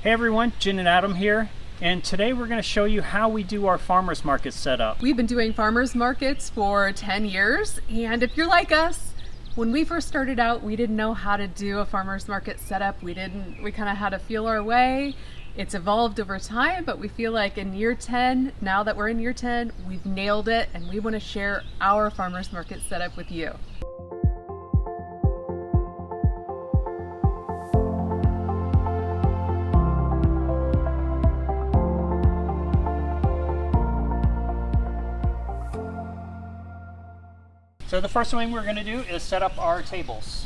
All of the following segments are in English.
Hey everyone, Jen and Adam here, and today we're going to show you how we do our farmers market setup. We've been doing farmers markets for 10 years, and if you're like us, when we first started out, we didn't know how to do a farmers market setup. We kind of had to feel our way. It's evolved over time, but we feel like in year 10, now that we're in year 10, we've nailed it, and we want to share our farmers market setup with you. So the first thing we're going to do is set up our tables.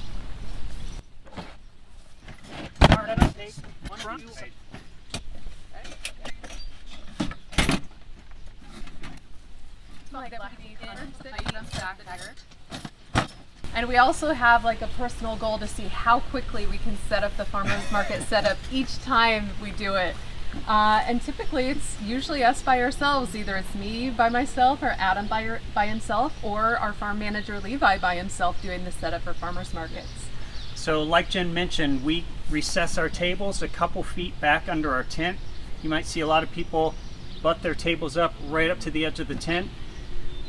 And we also have like a personal goal to see how quickly we can set up the farmers market setup each time we do it. And typically it's usually us by ourselves. Either it's me by myself or Adam by himself, or our farm manager Levi by himself doing the setup for farmers markets. So like Jen mentioned, we recess our tables a couple feet back under our tent. You might see a lot of people butt their tables up right up to the edge of the tent.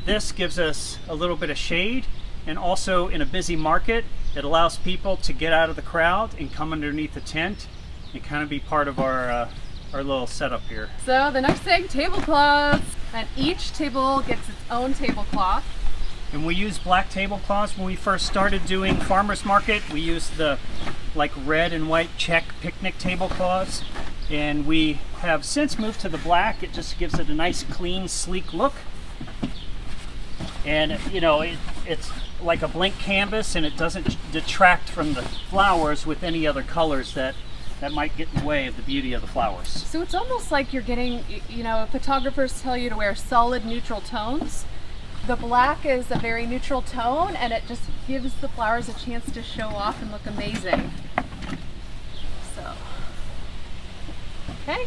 This gives us a little bit of shade, and also in a busy market, it allows people to get out of the crowd and come underneath the tent and kind of be part of our little setup here. So the next thing, tablecloths. And each table gets its own tablecloth. And we use black tablecloths. When we first started doing farmers market, we used the like red and white check picnic tablecloths. And we have since moved to the black. It just gives it a nice, clean, sleek look. And you know, it's like a blank canvas, and it doesn't detract from the flowers with any other colors that might get in the way of the beauty of the flowers. So it's almost like you're getting, you know, photographers tell you to wear solid neutral tones. The black is a very neutral tone, and it just gives the flowers a chance to show off and look amazing. So, okay.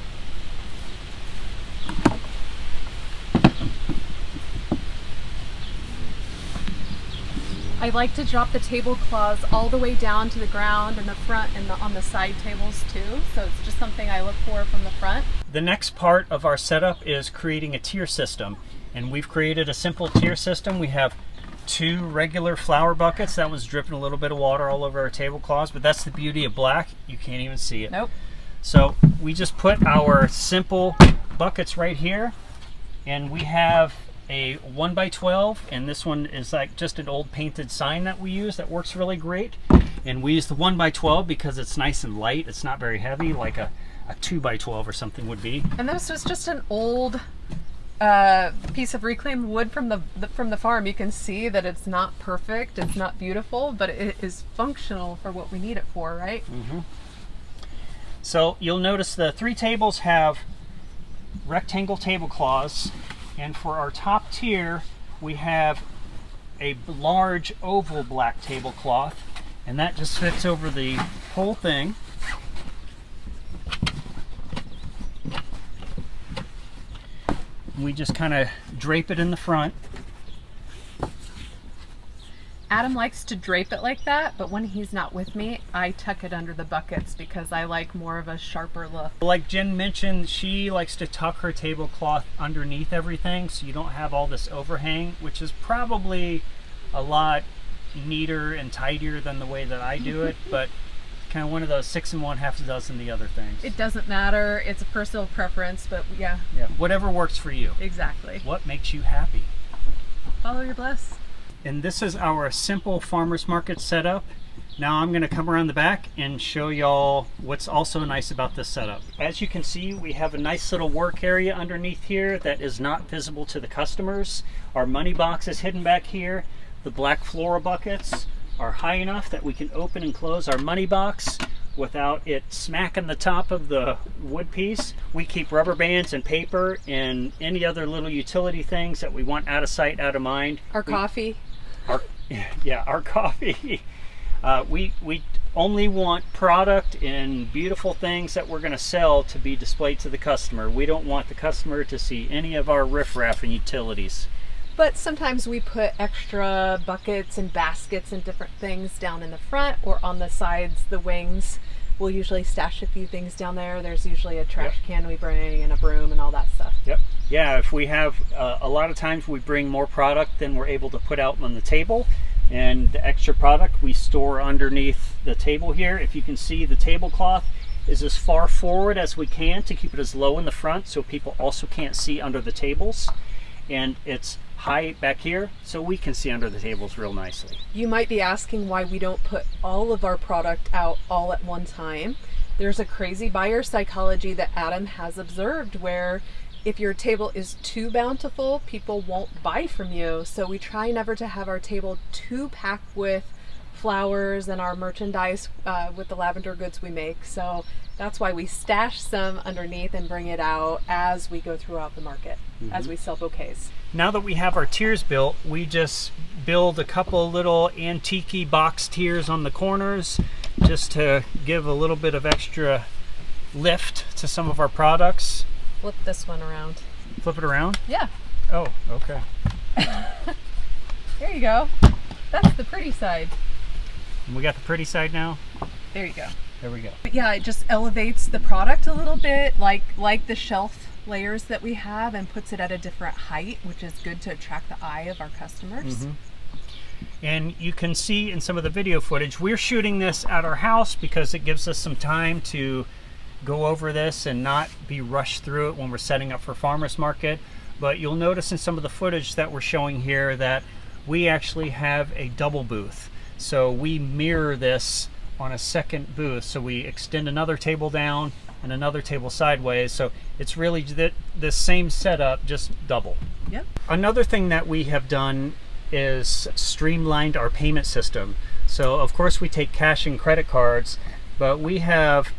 I like to drop the tablecloths all the way down to the ground in the front and on the side tables too. So it's just something I look for from the front. The next part of our setup is creating a tier system. And we've created a simple tier system. We have 2 regular flower buckets. That was dripping a little bit of water all over our tablecloths, but that's the beauty of black. You can't even see it. Nope. So we just put our simple buckets right here, and we have a 1x12, and this one is like just an old painted sign that we use that works really great. And we use the 1x12 because it's nice and light. It's not very heavy like a 2x12 or something would be. And this was just an old piece of reclaimed wood from the farm. You can see that it's not perfect, it's not beautiful, but it is functional for what we need it for, right? Mm-hmm. So you'll notice the 3 tables have rectangle tablecloths. And for our top tier, we have a large oval black tablecloth, and that just fits over the whole thing. We just kind of drape it in the front. Adam likes to drape it like that, but when he's not with me, I tuck it under the buckets because I like more of a sharper look. Like Jen mentioned, she likes to tuck her tablecloth underneath everything so you don't have all this overhang, which is probably a lot neater and tidier than the way that I do it, but kind of one of those 6 in one, half a dozen the other things. It doesn't matter. It's a personal preference, but yeah. Yeah, whatever works for you. Exactly. What makes you happy? Follow your bliss. And this is our simple farmers market setup. Now I'm going to come around the back and show y'all what's also nice about this setup. As you can see, we have a nice little work area underneath here that is not visible to the customers. Our money box is hidden back here. The black floral buckets are high enough that we can open and close our money box without it smacking the top of the wood piece. We keep rubber bands and paper and any other little utility things that we want out of sight, out of mind. Our coffee. Our coffee. We only want product and beautiful things that we're going to sell to be displayed to the customer. We don't want the customer to see any of our riffraff and utilities. But sometimes we put extra buckets and baskets and different things down in the front or on the sides, the wings, we'll usually stash a few things down there. There's usually a trash can we bring and a broom and all that stuff. Yep. Yeah, if we have a lot of times we bring more product than we're able to put out on the table, and the extra product we store underneath the table here. If you can see, the tablecloth is as far forward as we can to keep it as low in the front so people also can't see under the tables, and it's high back here so we can see under the tables real nicely. You might be asking why we don't put all of our product out all at one time. There's a crazy buyer psychology that Adam has observed where if your table is too bountiful, people won't buy from you. So we try never to have our table too packed with flowers and our merchandise with the lavender goods we make. So that's why we stash some underneath and bring it out as we go throughout the market, as we sell bouquets. Now that we have our tiers built, we just build a couple little antique-y box tiers on the corners just to give a little bit of extra lift to some of our products. Flip this one around. Flip it around? Yeah. Oh, okay. There you go. That's the pretty side. And we got the pretty side now? There you go. There we go. But yeah, it just elevates the product a little bit, like the shelf layers that we have, and puts it at a different height, which is good to attract the eye of our customers. And you can see in some of the video footage, we're shooting this at our house because it gives us some time to go over this and not be rushed through it when we're setting up for farmers market. But you'll notice in some of the footage that we're showing here that we actually have a double booth. So we mirror this on a second booth. So we extend another table down and another table sideways. So it's really the same setup, just double. Yep. Another thing that we have done is streamlined our payment system. So of course we take cash and credit cards, but we have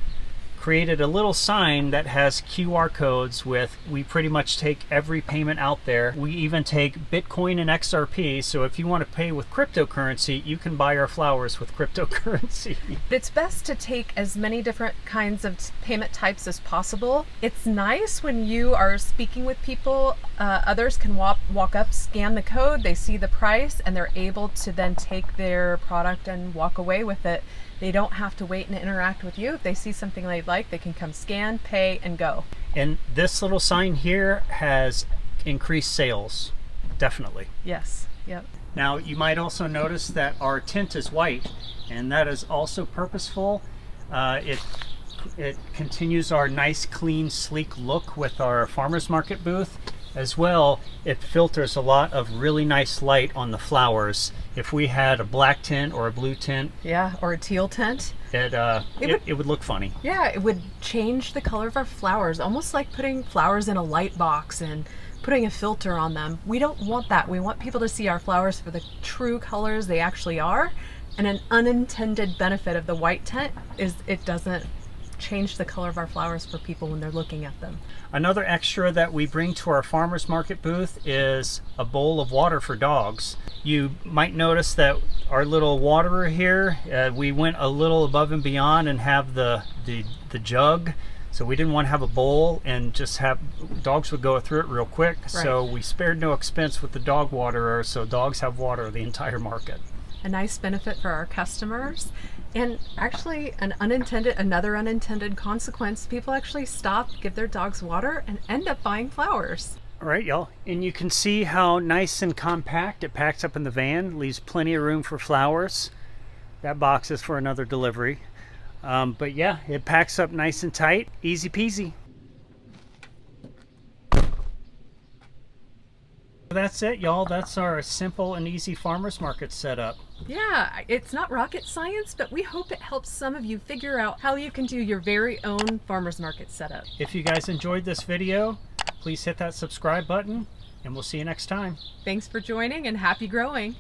created a little sign that has QR codes with, we pretty much take every payment out there. We even take Bitcoin and XRP, so if you want to pay with cryptocurrency, you can buy our flowers with cryptocurrency. It's best to take as many different kinds of payment types as possible. It's nice when you are speaking with people, others can walk up, scan the code, they see the price, and they're able to then take their product and walk away with it. They don't have to wait and interact with you. If they see something they like, they can come scan, pay, and go. And this little sign here has increased sales, definitely. Yes, yep. Now you might also notice that our tint is white, and that is also purposeful. It continues our nice, clean, sleek look with our farmers market booth. As well, it filters a lot of really nice light on the flowers. If we had a black tint or a blue tint, yeah, or a teal tint, it would look funny. Yeah, it would change the color of our flowers, almost like putting flowers in a light box and putting a filter on them. We don't want that. We want people to see our flowers for the true colors they actually are. And an unintended benefit of the white tint is it doesn't change the color of our flowers for people when they're looking at them. Another extra that we bring to our farmers market booth is a bowl of water for dogs. You might notice that our little waterer here, we went a little above and beyond and have the jug. So we didn't want to have a bowl and just have, dogs would go through it real quick. Right. So we spared no expense with the dog waterer, so dogs have water the entire market. A nice benefit for our customers. And actually another unintended consequence, people actually stop, give their dogs water, and end up buying flowers. All right, y'all. And you can see how nice and compact it packs up in the van, leaves plenty of room for flowers. That box is for another delivery. But yeah, it packs up nice and tight, easy peasy. That's it, y'all. That's our simple and easy farmers market setup. Yeah, it's not rocket science, but we hope it helps some of you figure out how you can do your very own farmers market setup. If you guys enjoyed this video, please hit that subscribe button, and we'll see you next time. Thanks for joining, and happy growing.